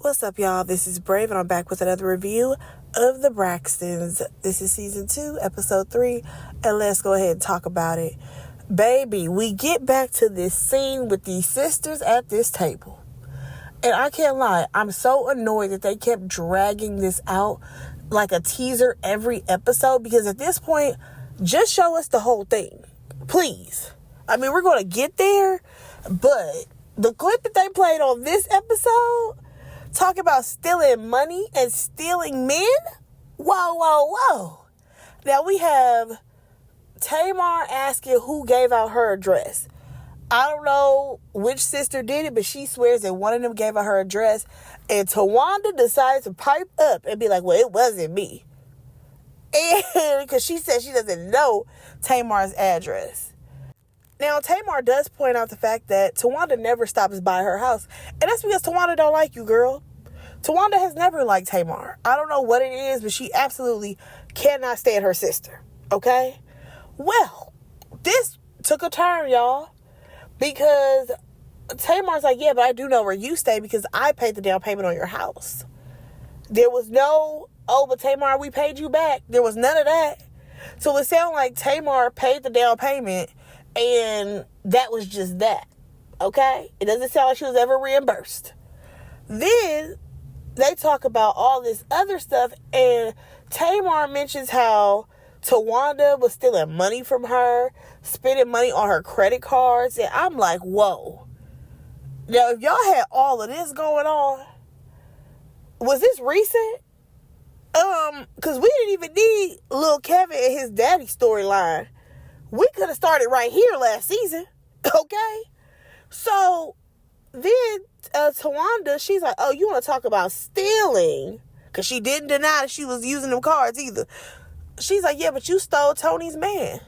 What's up, y'all? This is Brave, and I'm back with another review of the Braxtons. This is season 2, episode 3, and let's go ahead and talk about it. Baby, we get back to this scene with these sisters at this table. And I can't lie, I'm so annoyed that they kept dragging this out like a teaser every episode, because at this point, just show us the whole thing. Please. I mean, we're going to get there, but the clip that they played on this episode, talk about stealing money and stealing men? Whoa. Now we have Tamar asking who gave out her address. I don't know which sister did it, but she swears that one of them gave out her address. And Tawanda decided to pipe up and be like, well, it wasn't me. And because she said she doesn't know Tamar's address. Now, Tamar does point out the fact that Tawanda never stops by her house. And that's because Tawanda don't like you, girl. Tawanda has never liked Tamar. I don't know what it is, but she absolutely cannot stand her sister. Okay? Well, this took a turn, y'all. Because Tamar's like, yeah, but I do know where you stay because I paid the down payment on your house. There was no, oh, but Tamar, we paid you back. There was none of that. So it sounded like Tamar paid the down payment and that was just that. Okay? It doesn't sound like she was ever reimbursed. Then they talk about all this other stuff, and Tamar mentions how Tawanda was stealing money from her, spending money on her credit cards, and I'm like, whoa. Now, if y'all had all of this going on, was this recent? Because we didn't even need Lil Kevin and his daddy storyline. We could have started right here last season, okay? So then Tawanda, she's like, oh, you want to talk about stealing? Because she didn't deny that she was using them cards either. She's like, yeah, but you stole Tony's man.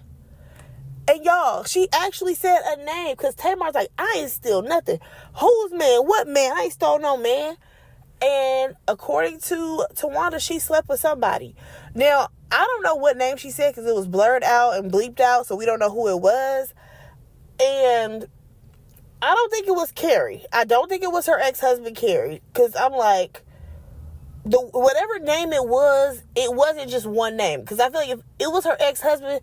And y'all, she actually said a name, because Tamar's like, I ain't steal nothing. Whose man? What man? I ain't stole no man. And according to Tawanda, she slept with somebody. Now, I don't know what name she said because it was blurred out and bleeped out, so we don't know who it was. And I don't think it was Carrie. I don't think it was her ex-husband, Carrie. Because I'm like, whatever name it wasn't just one name. Because I feel like if it was her ex-husband,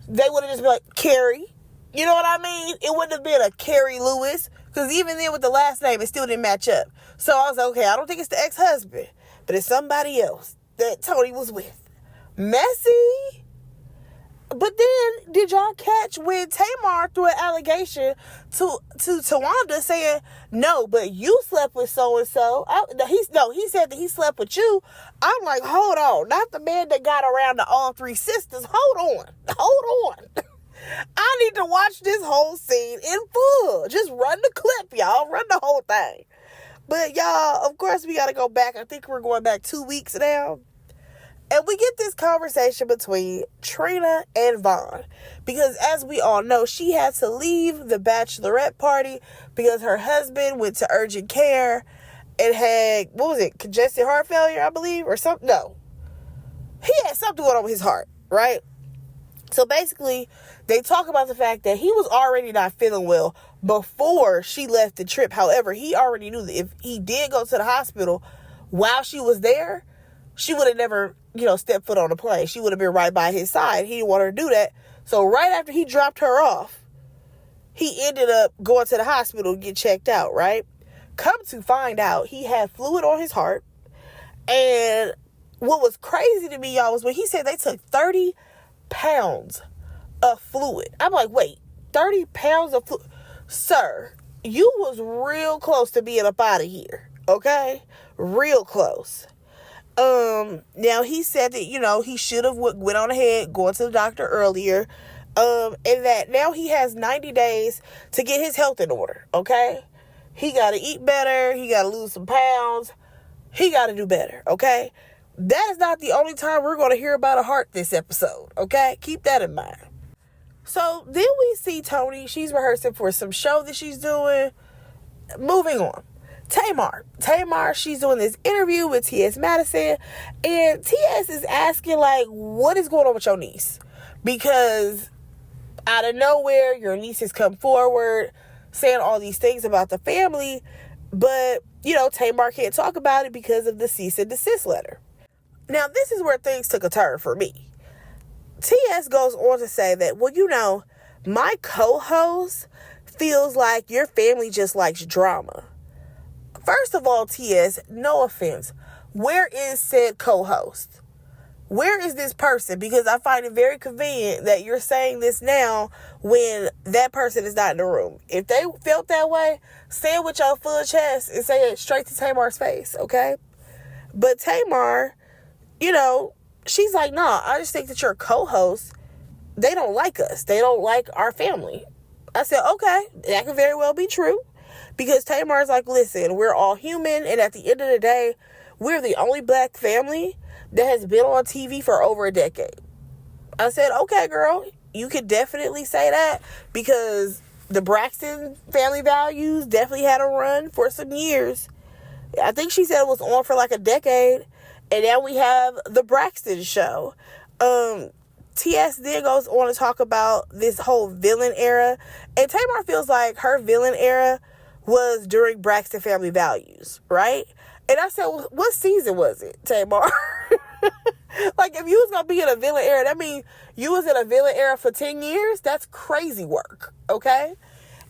they would have just been like, Carrie. You know what I mean? It wouldn't have been a Carrie Lewis. Because even then with the last name, it still didn't match up. So I was like, okay, I don't think it's the ex-husband. But it's somebody else that Tony was with. Messy. But then, did y'all catch when Tamar threw an allegation to Tawanda saying, no, but you slept with so-and-so. He said that he slept with you. I'm like, hold on. Not the man that got around to all three sisters. Hold on. I need to watch this whole scene in full. Just run the clip, y'all. Run the whole thing. But y'all, of course, we got to go back. I think we're going back 2 weeks now. And we get this conversation between Trina and Vaughn. Because as we all know, she had to leave the bachelorette party because her husband went to urgent care and had, congestive heart failure, I believe, or something. No. He had something going on with his heart, right? So basically, they talk about the fact that he was already not feeling well before she left the trip. However, he already knew that if he did go to the hospital while she was there, she would have never, stepped foot on the plane. She would have been right by his side. He didn't want her to do that. So right after he dropped her off, he ended up going to the hospital to get checked out, right? Come to find out, he had fluid on his heart. And what was crazy to me, y'all, was when he said they took 30 pounds of fluid. I'm like, wait, 30 pounds of fluid? Sir, you was real close to being up out of here, okay? Real close. Now he said that, he should have went on ahead, going to the doctor earlier, and that now he has 90 days to get his health in order, okay? He got to eat better. He got to lose some pounds. He got to do better, okay? That is not the only time we're going to hear about a heart this episode, okay? Keep that in mind. So then we see Tony. She's rehearsing for some show that she's doing. Moving on. Tamar, she's doing this interview with T.S. Madison, and T.S. is asking, what is going on with your niece? Because out of nowhere, your niece has come forward saying all these things about the family, but Tamar can't talk about it because of the cease and desist letter. Now, this is where things took a turn for me. TS goes on to say that, my co-host feels like your family just likes drama. First of all, TS, no offense, where is said co-host? Where is this person? Because I find it very convenient that you're saying this now when that person is not in the room. If they felt that way, say it with your full chest and say it straight to Tamar's face, okay? But Tamar, she's like, nah, I just think that your co-hosts, they don't like us. They don't like our family. I said, okay, that could very well be true. Because Tamar's like, listen, we're all human, and at the end of the day, we're the only black family that has been on TV for over a decade. I said, okay, girl, you could definitely say that because the Braxton family values definitely had a run for some years. I think she said it was on for like a decade, and now we have the Braxton show. TS then goes on to talk about this whole villain era, and Tamar feels like her villain era was during Braxton family values, right? And I said, well, what season was it, Tamar? Like, if you was going to be in a villain era, that means you was in a villain era for 10 years? That's crazy work, okay?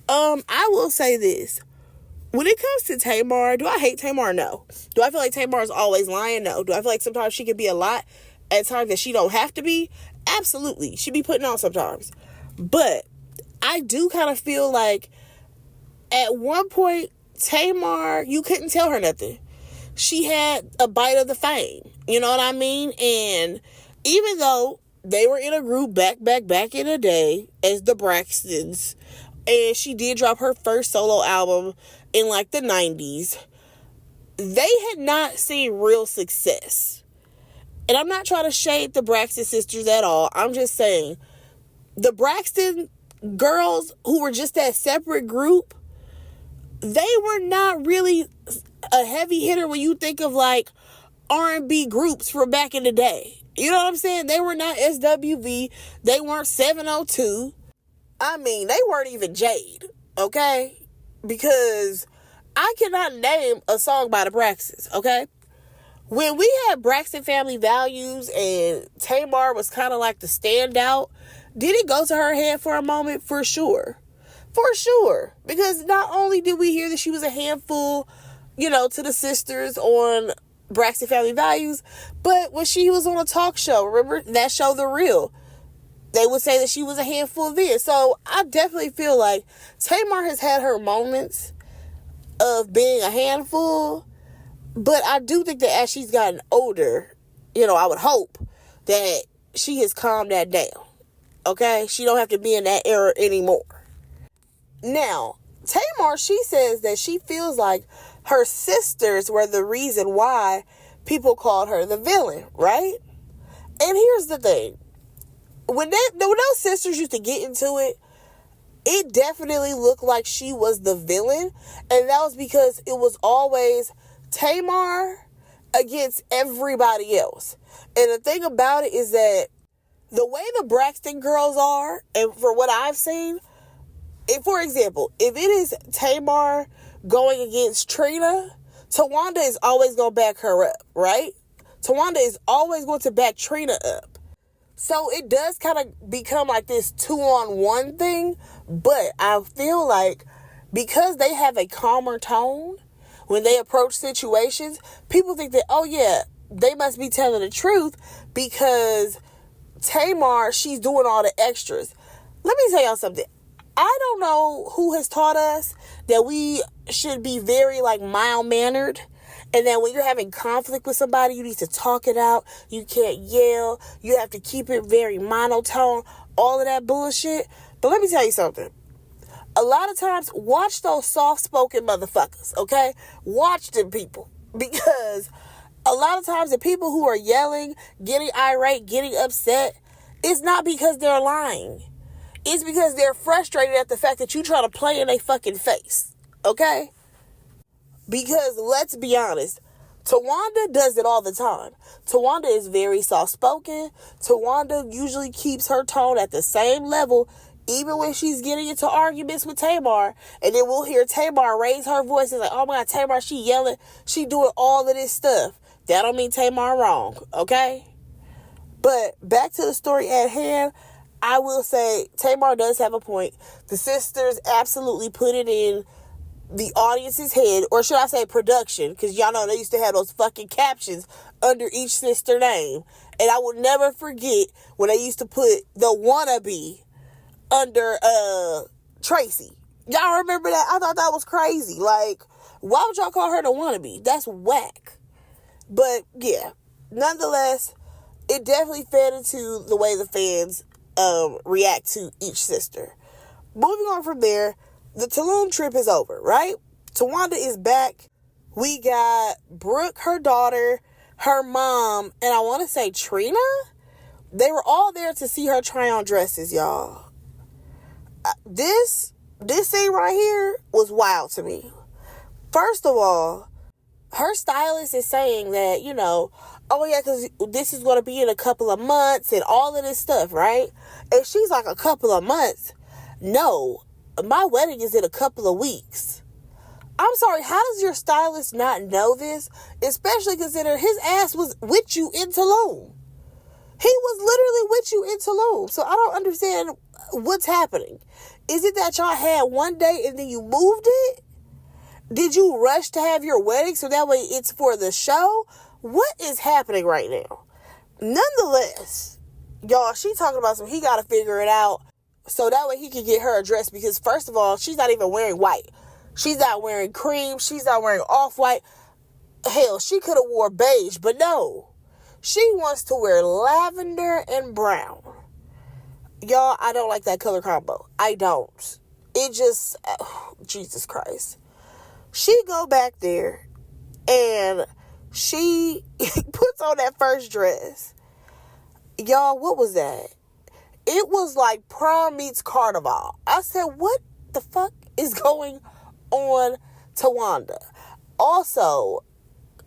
I will say this. When it comes to Tamar, do I hate Tamar? No. Do I feel like Tamar is always lying? No. Do I feel like sometimes she could be a lot at times that she don't have to be? Absolutely. She be putting on sometimes. But I do kind of feel like at one point, Tamar, you couldn't tell her nothing. She had a bite of the fame. You know what I mean? And even though they were in a group back in the day as the Braxtons, and she did drop her first solo album in like the 90s, they had not seen real success. And I'm not trying to shade the Braxton sisters at all. I'm just saying the Braxton girls who were just that separate group, they were not really a heavy hitter when you think of like R&B groups from back in the day. You know what I'm saying? They were not SWV. They weren't 702. I mean, they weren't even Jade, okay? Because I cannot name a song by the Braxtons, okay? When we had Braxton family values and Tamar was kind of like the standout, did it go to her head for a moment? For sure. For sure. Because not only did we hear that she was a handful, to the sisters on Braxton family values, but when she was on a talk show, remember that show, The Real, they would say that she was a handful then. So I definitely feel like Tamar has had her moments of being a handful, but I do think that as she's gotten older, I would hope that she has calmed that down. Okay? She don't have to be in that era anymore. Now, Tamar, she says that she feels like her sisters were the reason why people called her the villain, right? And here's the thing. When those sisters used to get into it, it definitely looked like she was the villain. And that was because it was always Tamar against everybody else. And the thing about it is that the way the Braxton girls are, and for what I've seen, for example, if it is Tamar going against Trina, Tawanda is always going to back her up, right? Tawanda is always going to back Trina up. So it does kind of become like this 2-on-1 thing, but I feel like because they have a calmer tone when they approach situations, people think that, oh yeah, they must be telling the truth because Tamar, she's doing all the extras. Let me tell y'all something. I don't know who has taught us that we should be very mild-mannered, and that when you're having conflict with somebody, you need to talk it out. You can't yell. You have to keep it very monotone. All of that bullshit. But let me tell you something. A lot of times, watch those soft-spoken motherfuckers, okay? Watch them people. Because a lot of times, the people who are yelling, getting irate, getting upset, it's not because they're lying. It's because they're frustrated at the fact that you try to play in their fucking face. Okay? Because let's be honest, Tawanda does it all the time. Tawanda is very soft-spoken. Tawanda usually keeps her tone at the same level even when she's getting into arguments with Tamar, and then we'll hear Tamar raise her voice and like, oh my God, Tamar, she yelling, she doing all of this stuff. That don't mean Tamar wrong, okay? But back to the story at hand, I will say Tamar does have a point. The sisters absolutely put it in the audience's head, or should I say production, because y'all know they used to have those fucking captions under each sister name. And I will never forget when they used to put the wannabe under Tracy. Y'all remember that? I thought that was crazy. Like, why would y'all call her the wannabe? That's whack. But yeah, nonetheless, it definitely fed into the way the fans react to each sister. Moving on from there, the Tulum trip is over, right? Tawanda is back. We got Brooke, her daughter, her mom, and I want to say Trina. They were all there to see her try on dresses, y'all. This scene right here was wild to me. First of all, her stylist is saying that, you know, oh yeah, because this is going to be in a couple of months and all of this stuff, right? And she's like, a couple of months? No, my wedding is in a couple of weeks. I'm sorry, how does your stylist not know this? Especially considering his ass was with you in Tulum. He was literally with you in Tulum. So I don't understand what's happening. Is it that y'all had one day and then you moved it? Did you rush to have your wedding so that way it's for the show? What is happening right now? Nonetheless, y'all, she talking about he got to figure it out so that way he can get her a dress, because first of all, she's not even wearing white. She's not wearing cream. She's not wearing off-white. Hell, she could have wore beige, but no. She wants to wear lavender and brown. Y'all, I don't like that color combo. I don't. It just, Jesus Christ. She go back there and she puts on that first dress. Y'all, what was that? It was like prom meets carnival. I said, what the fuck is going on, Tawanda? Also,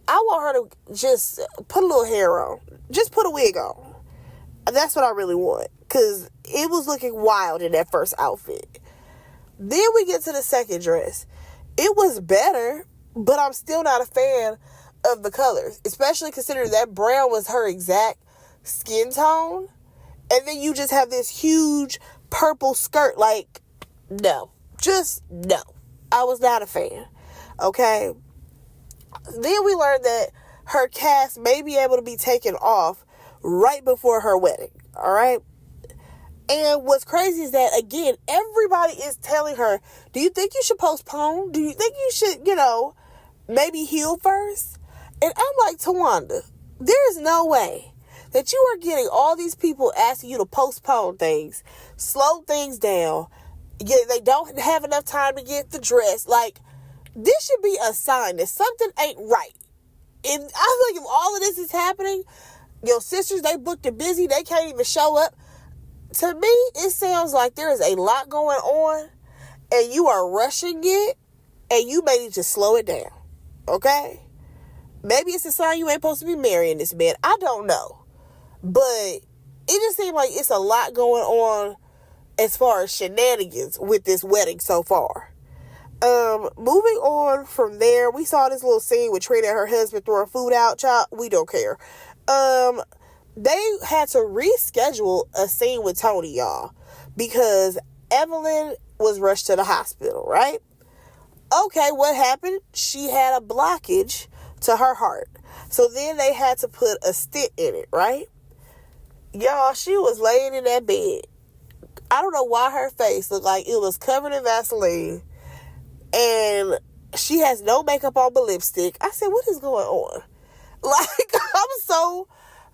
I want her to just put a little hair on. Just put a wig on. That's what I really want, because it was looking wild in that first outfit. Then we get to the second dress. It was better, but I'm still not a fan of the colors, especially considering that brown was her exact skin tone. And then you just have this huge purple skirt. Like, no. Just no. I was not a fan. Okay? Then we learned that her cast may be able to be taken off right before her wedding. All right? And what's crazy is that, again, everybody is telling her, do you think you should postpone? Do you think you should, maybe heal first? And I'm like, Tawanda, there is no way that you are getting all these people asking you to postpone things, slow things down. Yet they don't have enough time to get the dress. Like, this should be a sign that something ain't right. And I think if all of this is happening, your sisters, they booked it busy, they can't even show up. To me, it sounds like there is a lot going on and you are rushing it and you may need to slow it down. Okay? Maybe it's a sign you ain't supposed to be marrying this man. I don't know. But it just seemed like it's a lot going on as far as shenanigans with this wedding so far. Moving on from there, we saw this little scene with Trina and her husband throwing food out. Child, we don't care. They had to reschedule a scene with Tony, y'all, because Evelyn was rushed to the hospital, right? Okay, what happened? She had a blockage to her heart. So then they had to put a stent in it, right? Y'all, she was laying in that bed. I don't know why her face looked like it was covered in Vaseline. And she has no makeup on but lipstick. I said, what is going on? Like, I'm so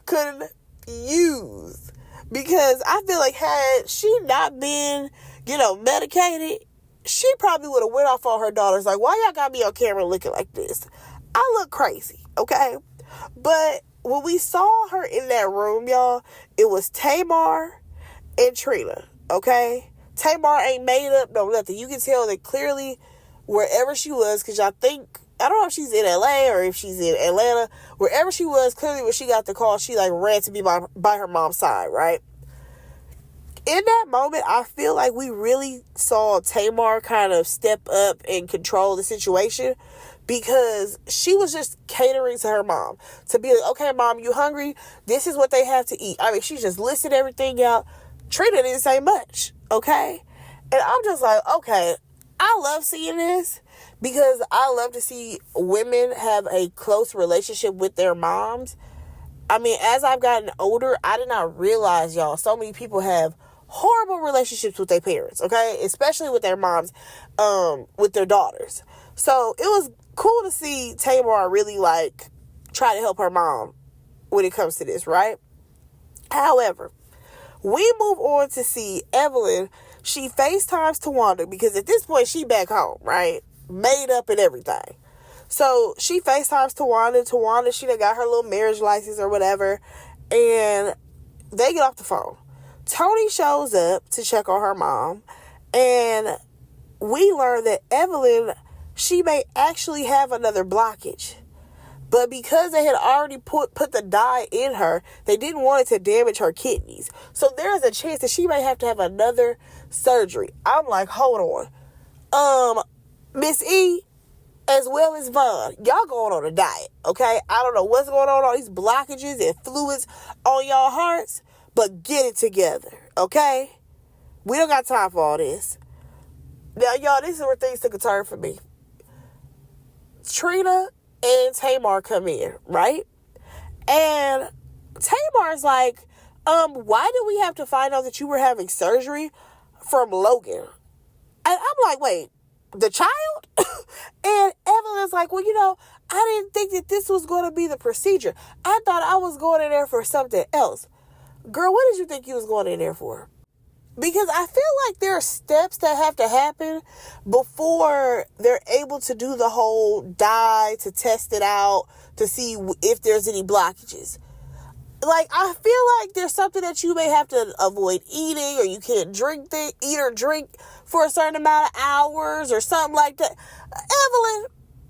confused. Because I feel like had she not been, medicated, she probably would have went off on her daughters. Like, why y'all got me on camera looking like this? I look crazy, okay? But when we saw her in that room, y'all, it was Tamar and Trina, okay? Tamar ain't made up, no nothing. You can tell that clearly wherever she was, because I don't know if she's in LA or if she's in Atlanta, wherever she was, clearly when she got the call, she ran to be by her mom's side, right? in that moment, I feel like we really saw Tamar kind of step up and control the situation, because she was just catering to her mom to be like, okay, mom, you hungry? This is what they have to eat. I mean, she just listed everything out. Trina didn't say much, okay? And I'm just like, okay, I love seeing this, because I love to see women have a close relationship with their moms. I mean, as I've gotten older, I did not realize, y'all, so many people have horrible relationships with their parents, okay? Especially with their moms, with their daughters. So it was cool to see Tamar really, like, try to help her mom when it comes to this, right? However, we move on to see Evelyn. She FaceTimes Tawanda, because at this point, she back home, right? Made up and everything. So she FaceTimes Tawanda. Tawanda, she done got her little marriage license or whatever. And they get off the phone. Tony shows up to check on her mom. And we learn that Evelyn, she may actually have another blockage. But because they had already put the dye in her, they didn't want it to damage her kidneys. So there is a chance that she may have to have another surgery. I'm like, hold on. Miss E, as well as Vaughn, y'all going on a diet, okay? I don't know what's going on, all these blockages and fluids on y'all hearts, but get it together, okay? We don't got time for all this. Now, y'all, this is where things took a turn for me. Trina and Tamar come in, right? And Tamar's like, why did we have to find out that you were having surgery from Logan? And I'm like, wait, the child? And Evelyn's like, well, I didn't think that this was going to be the procedure. I thought I was going in there for something else. Girl, what did you think you was going in there for? Because I feel like there are steps that have to happen before they're able to do the whole dye, to test it out, to see if there's any blockages. Like, I feel like there's something that you may have to avoid eating, or you can't eat or drink for a certain amount of hours or something like that. Evelyn,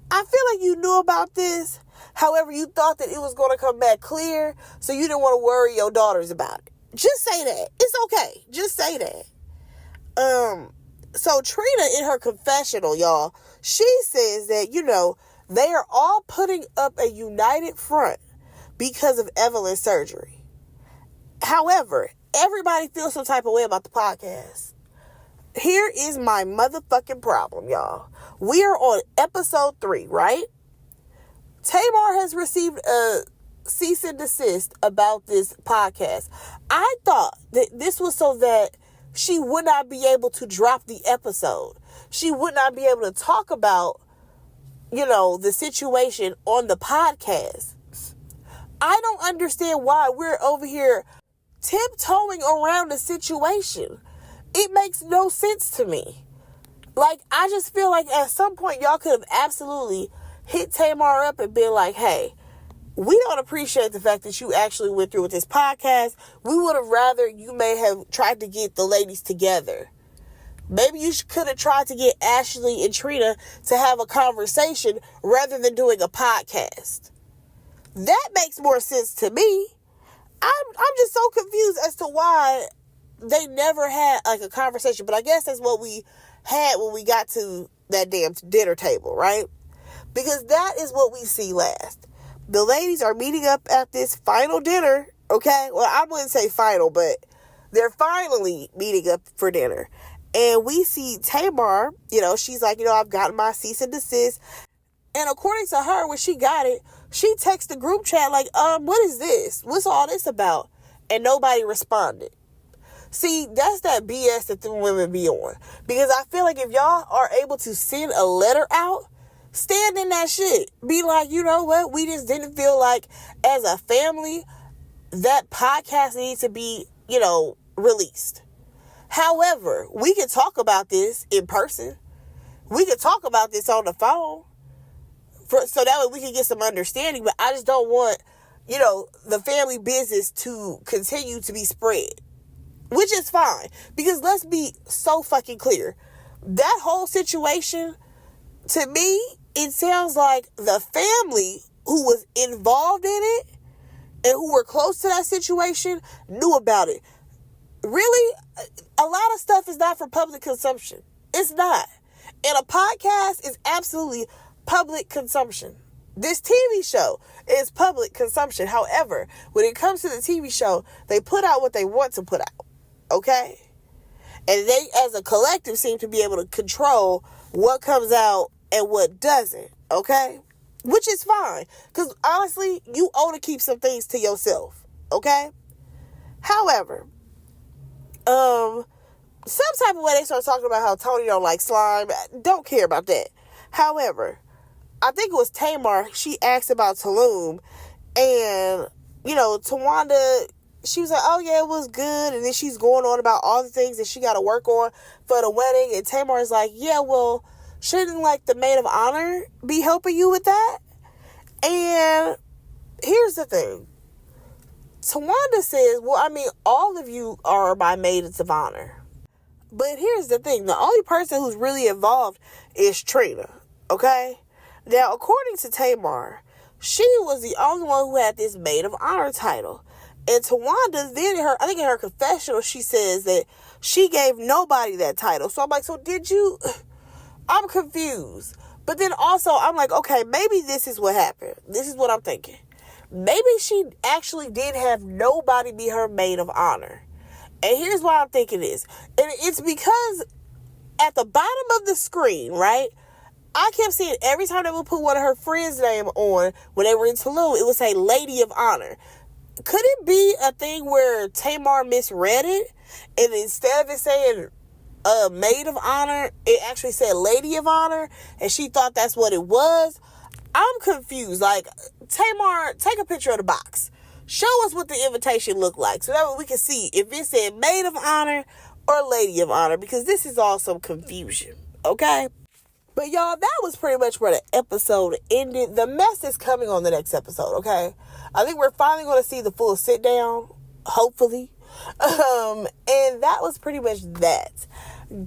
I feel like you knew about this. However, you thought that it was going to come back clear, so you didn't want to worry your daughters about it. Just say that. It's okay. Just say that. So Trina, in her confessional, y'all, she says that, they are all putting up a united front because of Evelyn's surgery. However, everybody feels some type of way about the podcast. Here is my motherfucking problem, y'all. We are on episode 3, right? Tamar has received a cease and desist about this podcast. I thought that this was so that she would not be able to drop the episode. She would not be able to talk about, the situation on the podcast. I don't understand why we're over here tiptoeing around the situation. It makes no sense to me. Like, I just feel like at some point y'all could have absolutely hit Tamar up and been like, hey, we don't appreciate the fact that you actually went through with this podcast. We would have rather you may have tried to get the ladies together. Maybe you could have tried to get Ashley and Trina to have a conversation rather than doing a podcast. That makes more sense to me. I'm just so confused as to why they never had like a conversation. But I guess that's what we had when we got to that damn dinner table, right? Because that is what we see last. The ladies are meeting up at this final dinner, okay? Well, I wouldn't say final, but they're finally meeting up for dinner. And we see Tamar, she's like, I've gotten my cease and desist. And according to her, when she got it, she texted the group chat like, what is this? What's all this about? And nobody responded. See, that's that BS that the women be on. Because I feel like if y'all are able to send a letter out, stand in that shit. Be like, you know what? We just didn't feel like as a family that podcast needs to be, released. However, we can talk about this in person. We can talk about this on the phone. So that way we can get some understanding. But I just don't want, the family business to continue to be spread. Which is fine. Because let's be so fucking clear. That whole situation, to me, it sounds like the family who was involved in it and who were close to that situation knew about it. really, a lot of stuff is not for public consumption. It's not. And a podcast is absolutely public consumption. This TV show is public consumption. However, when it comes to the TV show, they put out what they want to put out. Okay? And they, as a collective, seem to be able to control what comes out and what doesn't. Okay? Which is fine. Because honestly, you owe to keep some things to yourself. Okay? However, some type of way they start talking about how Tony don't like slime. Don't care about that. However, I think it was Tamar, she asked about Tulum, and, Tawanda, she was like, oh yeah, it was good, and then she's going on about all the things that she got to work on for the wedding, and Tamar's like, yeah, well, shouldn't, the maid of honor be helping you with that? And here's the thing. Tawanda says, well, all of you are my maids of honor. But here's the thing. The only person who's really involved is Trina, okay? Now, according to Tamar, she was the only one who had this maid of honor title. And Tawanda, then I think in her confessional, she says that she gave nobody that title. So I'm like, so did you? I'm confused. But then also, I'm like, okay, maybe this is what happened. This is what I'm thinking. Maybe she actually did have nobody be her maid of honor. And here's why I'm thinking this. And it's because at the bottom of the screen, right? I kept seeing every time they would put one of her friends' name on when they were in Tulum, it would say Lady of Honor. Could it be a thing where Tamar misread it? And instead of it saying Maid of Honor, it actually said Lady of Honor? And she thought that's what it was? I'm confused. Tamar, take a picture of the box. Show us what the invitation looked like so that way we can see if it said Maid of Honor or Lady of Honor, because this is all some confusion, okay? But y'all, that was pretty much where the episode ended. The mess is coming on the next episode, okay? I think we're finally going to see the full sit down, hopefully. And that was pretty much that.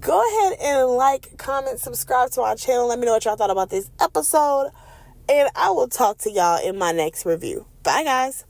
Go ahead and like, comment, subscribe to our channel. Let me know what y'all thought about this episode. And I will talk to y'all in my next review. Bye, guys.